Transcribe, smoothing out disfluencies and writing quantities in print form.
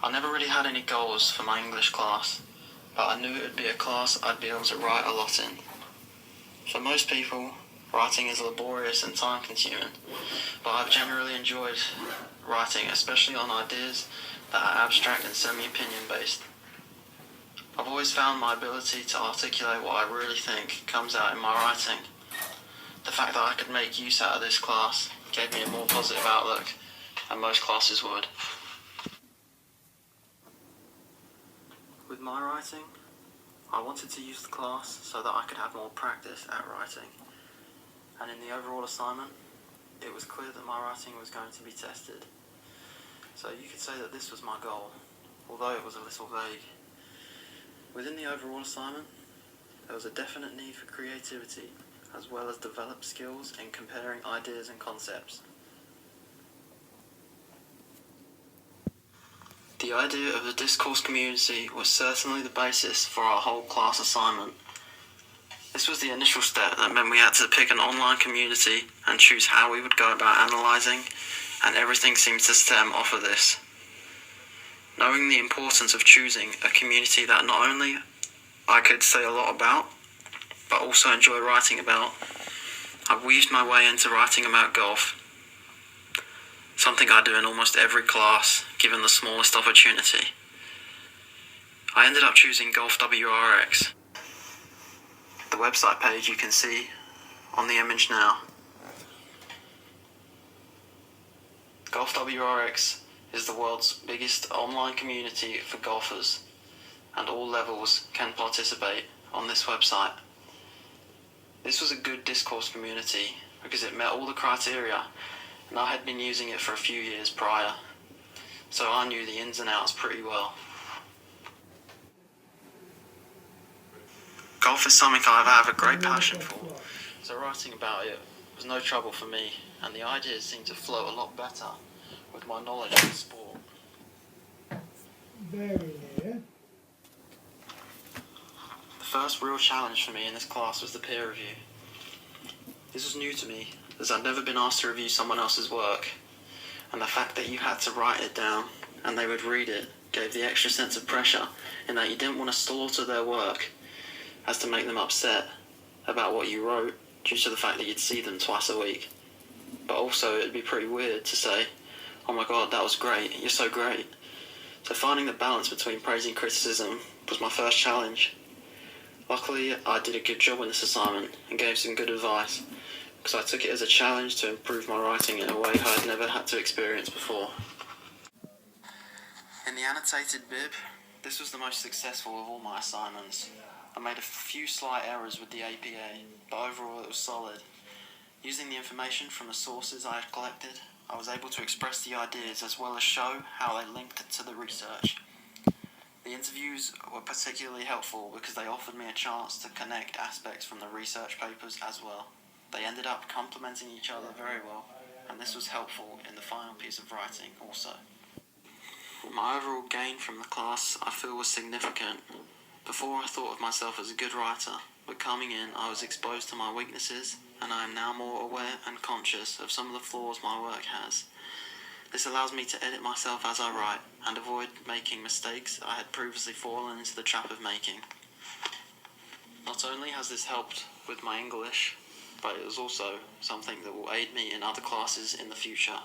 I never really had any goals for my English class, but I knew it would be a class I'd be able to write a lot in. For most people, writing is laborious and time-consuming, but I've generally enjoyed writing, especially on ideas that are abstract and semi-opinion based. I've always found my ability to articulate what I really think comes out in my writing. The fact that I could make use out of this class gave me a more positive outlook than most classes would. With my writing, I wanted to use the class so that I could have more practice at writing. And in the overall assignment, it was clear that my writing was going to be tested. So you could say that this was my goal, although it was a little vague. Within the overall assignment, there was a definite need for creativity, as well as developed skills in comparing ideas and concepts. The idea of the discourse community was certainly the basis for our whole class assignment. This was the initial step that meant we had to pick an online community and choose how we would go about analysing, and everything seemed to stem off of this. Knowing the importance of choosing a community that not only I could say a lot about, but also enjoy writing about, I weaved my way into writing about golf, something I do in almost every class, given the smallest opportunity. I ended up choosing Golf WRX, the website page you can see on the image now. Golf WRX is the world's biggest online community for golfers, and all levels can participate on this website. This was a good discourse community because it met all the criteria, and I had been using it for a few years prior, so I knew the ins and outs pretty well. Golf is something I have a great passion for, so writing about it was no trouble for me, and the ideas seemed to flow a lot better with my knowledge of the sport. The first real challenge for me in this class was the peer review. This was new to me, as I'd never been asked to review someone else's work, and the fact that you had to write it down and they would read it gave the extra sense of pressure in that you didn't want to slaughter their work as to make them upset about what you wrote due to the fact that you'd see them twice a week. But also it'd be pretty weird to say, "Oh my god, that was great, you're so great." So finding the balance between praise and criticism was my first challenge. Luckily, I did a good job in this assignment and gave some good advice, because I took it as a challenge to improve my writing in a way I had never had to experience before. In the annotated bib, this was the most successful of all my assignments. I made a few slight errors with the APA, but overall it was solid. Using the information from the sources I had collected, I was able to express the ideas as well as show how they linked to the research. The interviews were particularly helpful because they offered me a chance to connect aspects from the research papers as well. They ended up complementing each other very well, and this was helpful in the final piece of writing also. My overall gain from the class I feel was significant. Before I thought of myself as a good writer, but coming in I was exposed to my weaknesses, and I am now more aware and conscious of some of the flaws my work has. This allows me to edit myself as I write and avoid making mistakes I had previously fallen into the trap of making. Not only has this helped with my English, but it is also something that will aid me in other classes in the future.